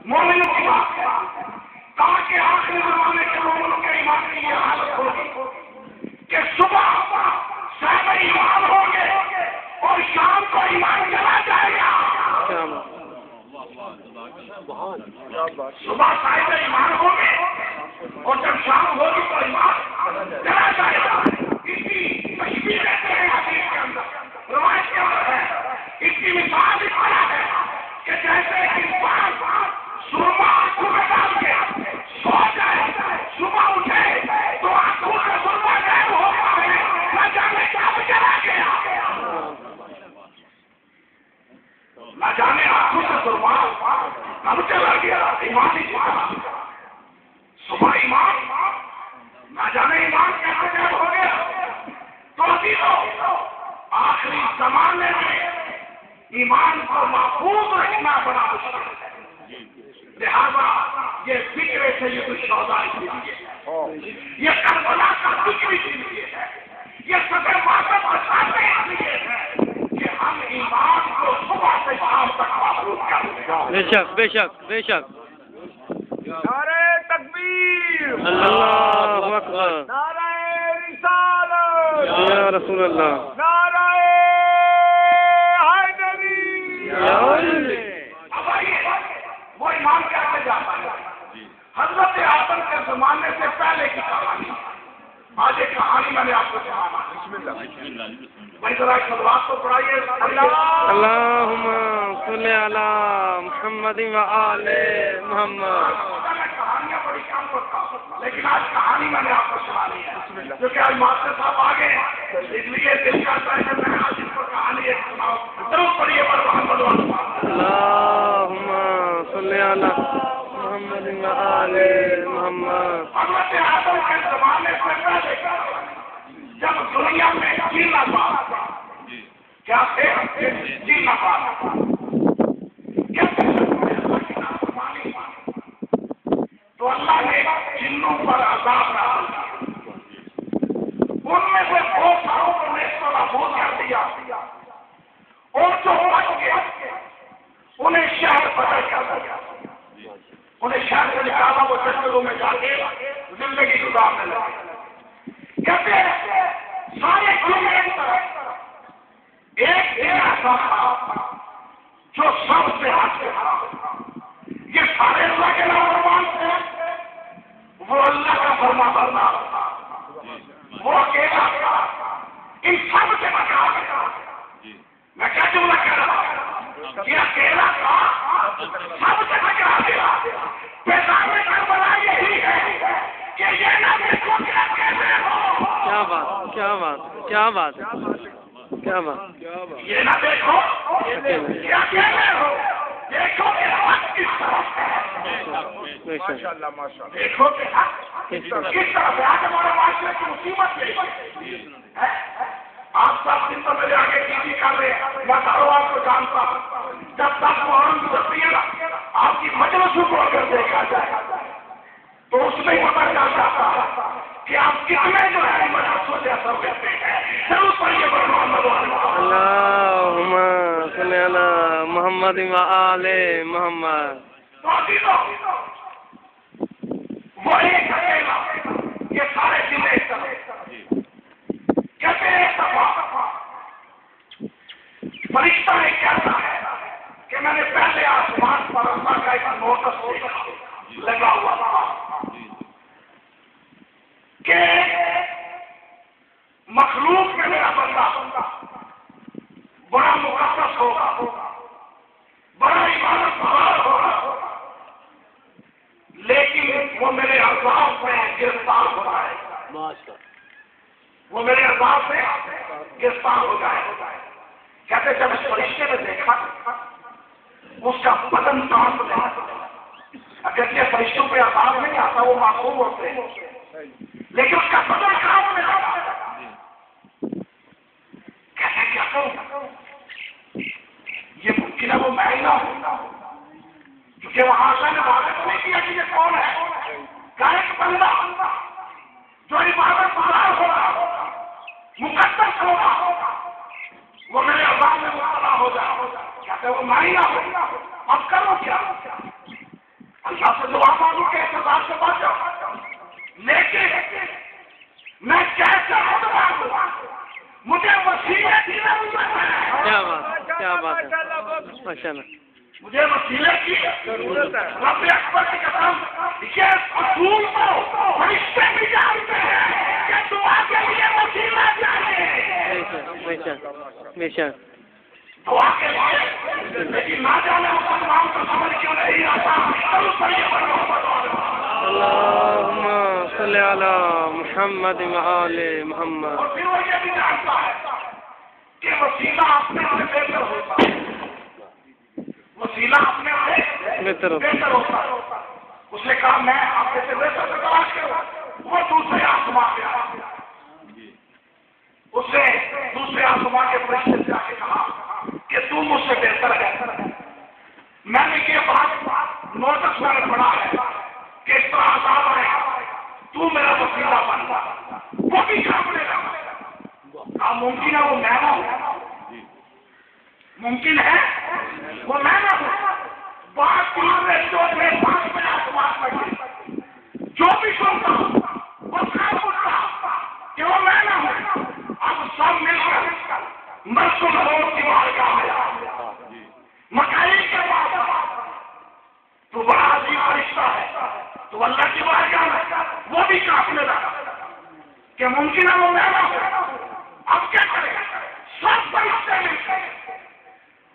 مومنوں کی بات ہے تاکہ آخری زمانے کے مومنوں کے ایمان کی یہ حالت ہوگی کہ صبح صاحب ایمان ہوں گے اور شام کو ایمان چلا جائے گا. صبح صاحب ایمان ہوں گے اور جب شام ہوگی تو ایمان چلا جائے گا. اس کی تشبیہ دیتے ہیں حدیث کے اندر روایت کے اندر ہے. اس کی مثال اس طرح ہے کہ جیسے انسان سرما آنکھوں میں ڈال کے سو جائے, صبح اٹھے تو آنکھوں سے سرما غائب ہوتا ہے, نہ جانے کب چلا گیا, نہ جانے آنکھوں سے سرما کب چلا گیا. ایمان ہی چلا صبح ایمان, نہ جانے ایمان کیسے غائب ہو گیا. تو عزیزو آخری زمانے میں ایمان کو محفوظ رکھنا بڑا مشکل ہے. لہذا یہ فکر سید الشہداء کے لیے ہے, یہ کربلا کا فکر کے لیے ہے, یہ سب واقف بچانے کے لیے ہے کہ ہم ایمان کو صبح سے شام تک محفوظ کریں. بے شک بے شک بے شک. نعرہ تکبیر, اللہ اکبر, نعرہ رسالت, یا رسول اللہ, نعرہ حیدری. اب آئیے وہ ایمان کیسے جاتا ہے. حضرت آدم کے زمانے سے پہلے کی کہانی. آج ایک کہانی میں نے آپ کو سنانا. بھائی ذرا ایک صلوات تو پڑھائیے. اللہم صلی علی محمد و آل محمد. میں کہانیاں بڑی کم کرتا ہوں لیکن آج کہانی میں نے آپ کو سنانی ہے کیونکہ آج ماسٹر صاحب آ گئے, اس لیے دل کرتا ہے کہ میں آج ان کو کہانی ایک سناؤں. ضرور پڑھیے پر محمد اللہم صلی علی محمد و آل محمد. حضرت آدم کے زمانے سے پہلے جب دنیا میں جینا پاتا کیا تھے, جینا پاتا تو اللہ نے جنوں پر عذاب نازل کیا. ان میں سے بہت ساروں کو نیست و نابود کر دیا اور جو بچ گئے انہیں شہر بدل کر دیا. انہیں شہر سے نکالا, وہ جنگلوں میں جا کے زندگی گزارنے لگے. کہتے ہیں سارے دنیا کی طرف ایک دن ایسا تھا جو سب سے ہٹ کے تھا. یہ سارے اللہ کے نافرمان تھے, وہ اللہ کا فرما بردار تھا, وہ اکیلا تھا, ان سب سے بچا گیا. میں کیا جملہ کہہ رہا ہوں, یہ اکیلا تھا, سب سے بچا گیا. پیغام کربلا یہی ہے کہ یہ نہ دیکھو کہ اکیلے ہو. کیا بات, کیا بات, کیا بات, کیا بات. یہ نہ دیکھو کہ اکیلے ہو, دیکھو کہ حق کس طرف ہے. بے شک ماشاءاللہ ماشاءاللہ. دیکھو کہ حق کس طرف ہے. آج ہمارے معاشرے کی مصیبت ہے. آپ سب دن تو میرے آگے ٹی وی کر رہے ہیں, میں کاروبار کو جانتا ہوں. جب تک محرم گزرتی ہے نا, آپ کی مجلسوں کو اگر دیکھا جائے تو اس میں پتہ چل جاتا ہے کہ آپ کتنے جو ہے مدرسوں سے اثر کرتے ہیں. ضرور پڑھیے پر محمد اللہم صلی علی محمد و آل محمد. وہ ایک اکیلا, یہ سارے دن ایک طرف کہتے ہیں. ایک دفعہ فرشتہ نے کہتا ہے کہ میں نے پہلے آسمان پر اللہ کا ایک نوٹس لگا ہوا تھا کہ مخلوق میں میرا بندہ بڑا مقدس ہوگا, بڑا عبادت گزار ہوگا, لیکن وہ میرے عذاب میں گرفتار ہو جائے گا. وہ میرے عذاب میں گرفتار ہو جائے گا. کہتے جب اس فرشتے نے دیکھا اس کا بدن کانپ رہا. اگر یہ فرشتوں پہ عذاب نہیں آتا, وہ معصوم ہوتے ہیں, لیکن اس کا بدن کانپ رہا. کہتے کیا کروں, یہ ممکن ہے وہ میں ہی نہ ہوں, کیونکہ وہاں سے نے واضح نہیں کیا کہ یہ کون ہے. کیا ایک بندہ جو عبادت گزار ہو رہا ہوگا, مقدس ہوگا, وہ میرے عذاب میں مبتلا ہو جائے. کہتے وہ میں ہی نہ ہوں, اب کرو کیا. اللہ سے دعا مانگو کہ اعتراض سے بچ جاؤ، لیکن میں کیسے مانگوں؟ مجھے وسیلے کی ضرورت ہے۔ کیا بات، کیا بات ہے، ماشاء اللہ، مجھے وسیلے کی ضرورت ہے۔ رب اکبر کی قسم، یہ اصول کو فرشتے بھی جانتے ہیں کہ دعا کے لیے وسیلہ چاہیے، بے شک بے شک، دعا کے لیے، لیکن نہ جانے مسلمان کو سمجھ کیوں نہیں آتا۔ اللہم صلی علی محمد وآل محمد۔ اور پھر وہ یہ بھی جانتا ہے کہ وسیلہ اپنے سے بہتر ہوتا ہے، وسیلہ اپنے سے بہتر ہوتا ہے۔ اس نے کہا میں اپنے سے بہتر سے تلاش کروں، وہ دوسرے آسمان پہ آیا، اس نے دوسرے آسمان کے فرشتے سے آ کے کہا کہ تو مجھ سے بہتر ہے۔ میں نے یہ بات نوٹس میں پڑھا ہے کہ اس طرح عذاب آئے گا، تو میرا وسیلہ بن گا۔ وہ بھی کھانے لگا، ممکن ہے وہ میں نہ ہوں، ممکن ہے وہ میں نہ ہوں۔ بات جو میں 5 بجے آسمان میں گئی، جو بھی سنتا وہ سب پوچھتا کہ وہ میں نہ ہوں۔ اب سب مل کر مرسل روڈ کی بارگاہ میں آیا، مکائی کے پاس تو بڑا عظیم فرشتہ ہے، تو اللہ کی بارگاہ میں وہ بھی کانپنے لگا کہ ممکن ہے وہ میں نہ ہوں۔ اب کیا کرے؟ سب فرشتے مل کر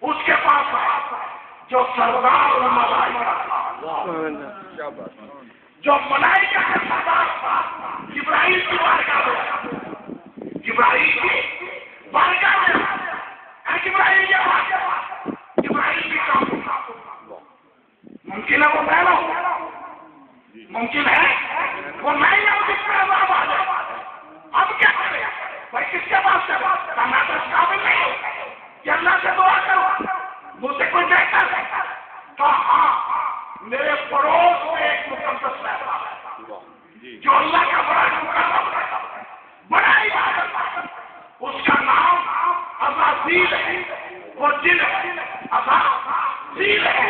اس کے پاس آیا جو سردار الملائکہ تھا، جو ملائکہ کا سردار تھا، جبرائیل کی بارگاہ میں، جبرائیل کی بارگاہ میں، جبرائیل کی بارگاہ، جبرائیل بھی کام ممکن ہے وہ میں نہ ہوں، ممکن ہے وہ میں ہی ہوں جس میں عذاب آ جائے۔ اب کیا کرے بھائی؟ کس کے پاس چلے؟ میں تو اس قابل نہیں ہوں کہ اللہ سے دعا کروں، مجھ سے کوئی بہتر ہے۔ کہا ہاں، میرے پڑوس میں ایک مقدس رہتا ہے جو اللہ کا بڑا مقدس ہے، بڑا عبادت ہے، اس کا نام عزازیل ہے، وہ جن ہے، عزازیل ہے۔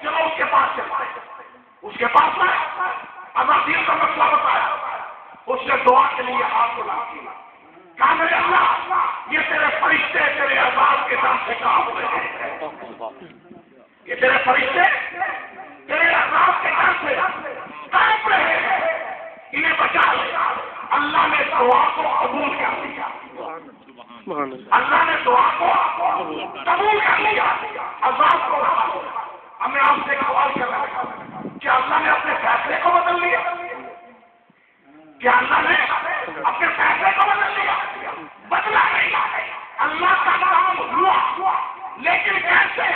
چلو اس کے پاس چلتے ہیں، اس کے پاس میں عزازیل کا مسئلہ بتایا، اس نے دعا کے لیے ہاتھ بلا دیا، کہا میرے اللہ یہ تیرے فرشتے تیرے عذاب کے ساتھ سے کام ہوئے ہیں، یہ تیرے فرشتے تیرے عذاب کے ساتھ سے کام رہے ہیں، انہیں بچا لے۔ اللہ نے دعا کو قبول کر لیا، اللہ نے دعا کو قبول کر لیا، عذاب کو رہا۔ ہمیں آپ سے ایک سوال کرنا ہے، کیا اللہ نے اپنے فیصلے کو بدل لیا؟ کیا اللہ نے اپنے فیصلے کو بدل لیا؟ بدلا نہیں، اللہ کا کام ہوا، لیکن کیسے؟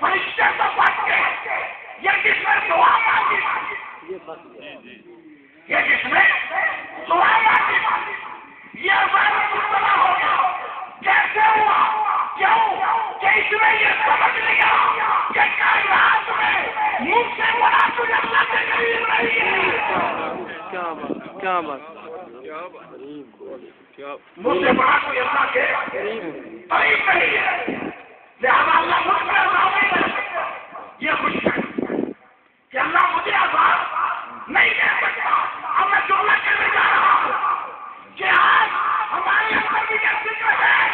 فرشتے تو بچ گئے، یہ کس نے دعا مانگی؟ یہ کس نے دعا مانگی؟ یہ عذاب مبتلا ہو گیا، کیسے ہوا؟ کیوں کہ اس نے یہ سمجھ لیا کہ کائنات میں مجھ سے بڑا تجھے اللہ کے قریب نہیں ہے۔ کیا بات، کیا بات، مجھ سے بڑا کوئی اللہ کے قریب نہیں ہے، لہذا اللہ مجھ پر عذاب نہیں کر سکتا۔ یہ خوش ہے کہ اللہ مجھے عذاب نہیں دے سکتا۔ اب میں جملہ کرنے جا رہا ہوں کہ آج ہمارے اندر بھی یہ فکر ہے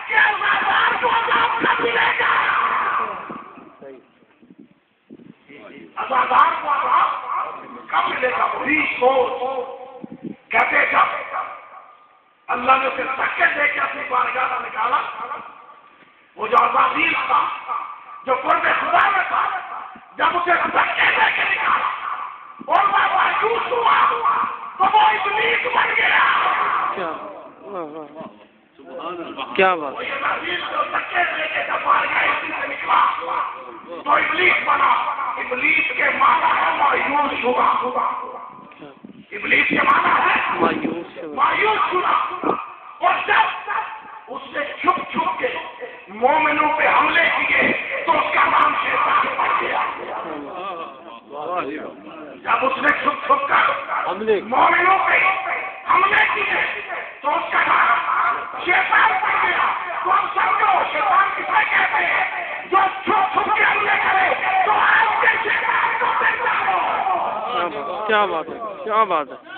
کہ عذابدار کو عذاب کب ملے گا، عذابدار کو عذاب کب ملے گا؟ وہی سوچ کہتے جب اللہ نے اسے دھکے دے کے اپنی بارگاہ میں نکالا، وہ جو عزازیل تھا جو قرب خدا میں تھا، جب اسے دھکے دے کے نکالا اور وہ مایوس ہوا تو وہ ابلیس بن گیا۔ کیا بات، وہ عزازیل جو دھکے دے کے جب بارگاہ سے نکلا تو ابلیس بنا۔ ابلیس کے معنی ہے مایوس ہوا، ابلیس کے معنی ہے مایوس ہوا۔ اور جب اس نے چھپ چھپ کے مومنوں پہ حملے کیے تو اس کا نام شیطان پڑ گیا۔ جب اس نے چھپ چھپ کر مومنوں پہ حملے کیے تو اس کا نام شیطان پڑ گیا۔ تو ہم سمجھو شیطان کسے کہتے ہیں؟ جو چھپ چھپ کے حملے کرے تو آپ کے شیطان کو کیا بات ہے، کیا بات ہے.